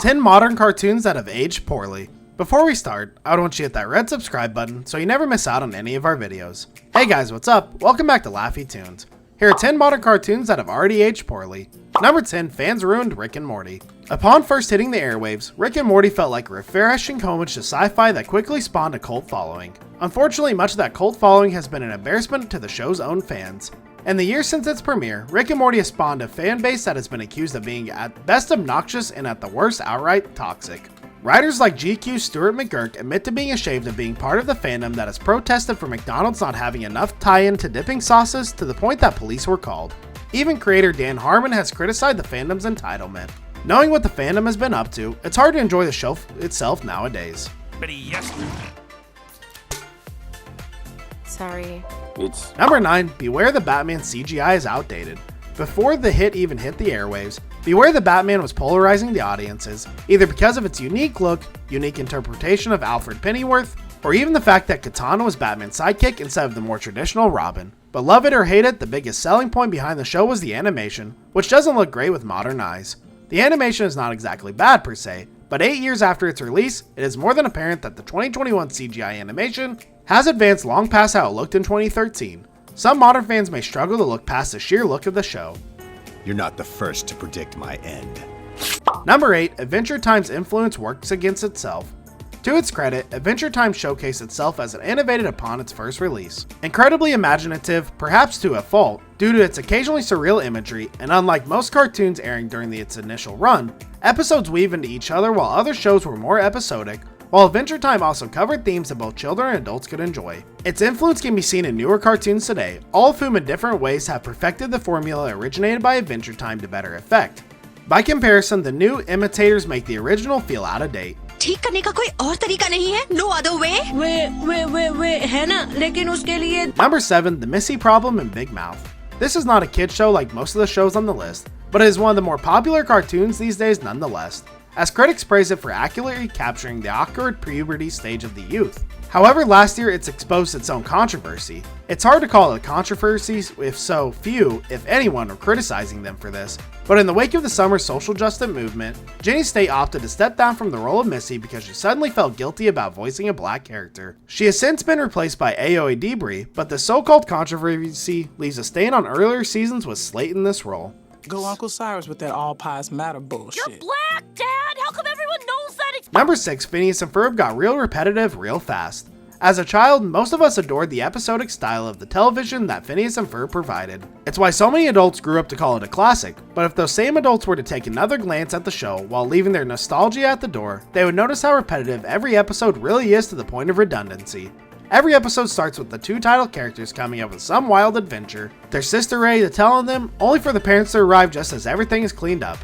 10 modern cartoons that have aged poorly. Before we start, I would want you to hit that red subscribe button so you never miss out on any of our videos. Hey guys, what's up? Welcome back to Laffy Tunes. Here are 10 modern cartoons that have already aged poorly. Number 10, fans ruined Rick and Morty. Upon first hitting the airwaves, Rick and Morty felt like a refreshing homage to sci-fi that quickly spawned a cult following. Unfortunately, much of that cult following has been an embarrassment to the show's own fans. In the years since its premiere, Rick and Morty has spawned a fan base that has been accused of being at best obnoxious and at the worst outright toxic. Writers like GQ Stuart McGurk admit to being ashamed of being part of the fandom that has protested for McDonald's not having enough tie-in to dipping sauces to the point that police were called. Even creator Dan Harmon has criticized the fandom's entitlement. Knowing what the fandom has been up to, it's hard to enjoy the show itself nowadays. Sorry. Number 9, Beware the Batman CGI is outdated. Before the hit even hit the airwaves, Beware the Batman was polarizing the audiences, either because of its unique look, unique interpretation of Alfred Pennyworth, or even the fact that Katana was Batman's sidekick instead of the more traditional Robin. But love it or hate it, the biggest selling point behind the show was the animation, which doesn't look great with modern eyes. The animation is not exactly bad per se, but 8 years after its release, it is more than apparent that the 2021 CGI animation has advanced long past how it looked in 2013. Some modern fans may struggle to look past the sheer look of the show. You're not the first to predict my end. Number 8, Adventure Time's influence works against itself. To its credit, Adventure Time showcased itself as it innovated upon its first release. Incredibly imaginative, perhaps to a fault, due to its occasionally surreal imagery, and unlike most cartoons airing during its initial run, episodes weave into each other while other shows were more episodic, while Adventure Time also covered themes that both children and adults could enjoy. Its influence can be seen in newer cartoons today, all of whom in different ways have perfected the formula originated by Adventure Time to better effect. By comparison, the new imitators make the original feel out of date. ठीक करने का कोई और तरीका नहीं है? No other way? वे है ना, लेकिन उसके लिए Number 7, The Missy Problem and Big Mouth. This is not a kid show like most of the shows on the list, but it is one of the more popular cartoons these days nonetheless, as critics praise it for accurately capturing the awkward puberty stage of the youth. However, last year it's exposed its own controversy. It's hard to call it a controversy if so few, if anyone, are criticizing them for this, but in the wake of the summer social justice movement, Jenny State opted to step down from the role of Missy because she suddenly felt guilty about voicing a black character. She has since been replaced by Aoi Debris, but the so-called controversy leaves a stain on earlier seasons with Slate in this role. Go Uncle Cyrus with that all pies matter bullshit. You're black, Dad! How come everyone knows that? Number 6, Phineas and Ferb got real repetitive real fast. As a child, most of us adored the episodic style of the television that Phineas and Ferb provided. It's why so many adults grew up to call it a classic, but if those same adults were to take another glance at the show while leaving their nostalgia at the door, they would notice how repetitive every episode really is to the point of redundancy. Every episode starts with the two title characters coming up with some wild adventure, their sister ready to tell on them, only for the parents to arrive just as everything is cleaned up.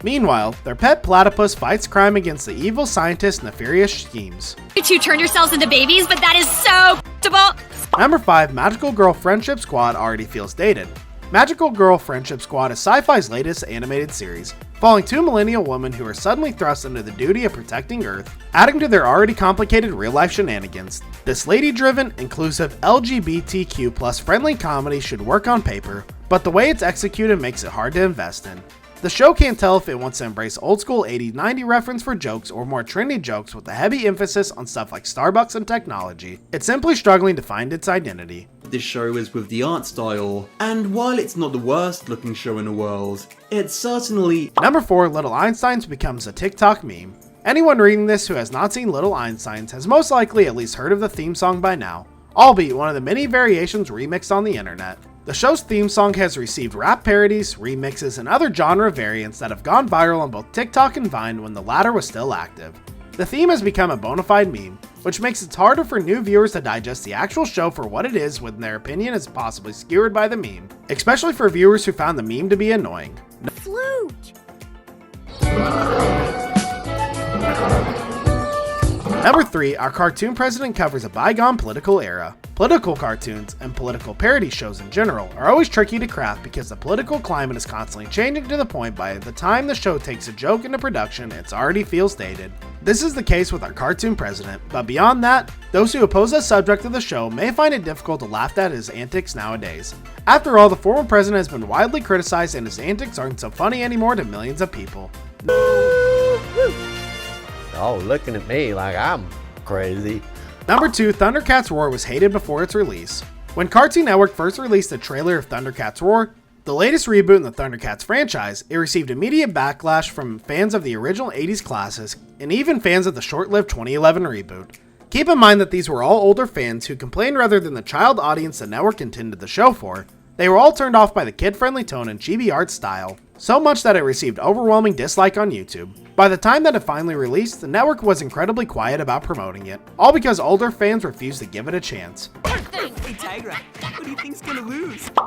Meanwhile, their pet platypus fights crime against the evil scientist's nefarious schemes. You two turned yourselves into babies, but that is so comfortable. Number 5, Magical Girl Friendship Squad already feels dated. Magical Girl Friendship Squad is sci-fi's latest animated series, following two millennial women who are suddenly thrust into the duty of protecting Earth, adding to their already complicated real-life shenanigans. This lady-driven, inclusive, LGBTQ+ friendly comedy should work on paper, but the way it's executed makes it hard to invest in. The show can't tell if it wants to embrace old-school 80s-90s reference for jokes or more trendy jokes with a heavy emphasis on stuff like Starbucks and technology. It's simply struggling to find its identity. This show is with the art style, and while it's not the worst looking show in the world, it's certainly... Number 4, Little Einsteins becomes a TikTok meme. Anyone reading this who has not seen Little Einsteins has most likely at least heard of the theme song by now, albeit one of the many variations remixed on the internet. The show's theme song has received rap parodies, remixes, and other genre variants that have gone viral on both TikTok and Vine when the latter was still active. The theme has become a bona fide meme, which makes it harder for new viewers to digest the actual show for what it is when their opinion is possibly skewered by the meme, especially for viewers who found the meme to be annoying. Flute. Number 3, our cartoon president covers a bygone political era. Political cartoons, and political parody shows in general, are always tricky to craft because the political climate is constantly changing to the point by the time the show takes a joke into production, it already feels dated. This is the case with our cartoon president, but beyond that, those who oppose the subject of the show may find it difficult to laugh at his antics nowadays. After all, the former president has been widely criticized and his antics aren't so funny anymore to millions of people. Oh, looking at me like I'm crazy. Number 2, Thundercats Roar was hated before its release. When Cartoon Network first released the trailer of Thundercats Roar, the latest reboot in the Thundercats franchise, it received immediate backlash from fans of the original 80s classics and even fans of the short-lived 2011 reboot. Keep in mind that these were all older fans who complained rather than the child audience the network intended the show for. They were all turned off by the kid-friendly tone and chibi art style, so much that it received overwhelming dislike on YouTube. By the time that it finally released, the network was incredibly quiet about promoting it, all because older fans refused to give it a chance.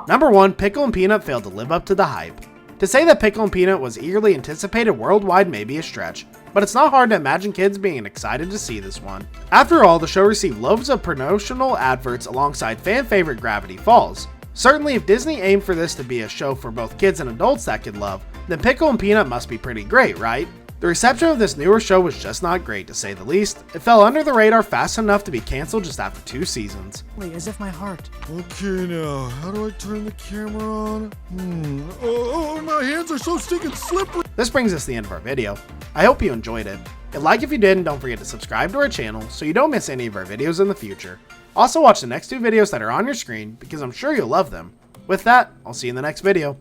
Number 1, Pickle and Peanut failed to live up to the hype. To say that Pickle and Peanut was eagerly anticipated worldwide may be a stretch, but it's not hard to imagine kids being excited to see this one. After all, the show received loads of promotional adverts alongside fan favorite Gravity Falls. Certainly, if Disney aimed for this to be a show for both kids and adults that could love, then Pickle and Peanut must be pretty great, right? The reception of this newer show was just not great, to say the least. It fell under the radar fast enough to be cancelled just after 2 seasons. Wait, as if my heart. Okay, now, how do I turn the camera on? Oh, my hands are so stinking slippery. This brings us to the end of our video. I hope you enjoyed it. Like if you did, and don't forget to subscribe to our channel so you don't miss any of our videos in the future. Also watch the next 2 videos that are on your screen because I'm sure you'll love them. With that, I'll see you in the next video.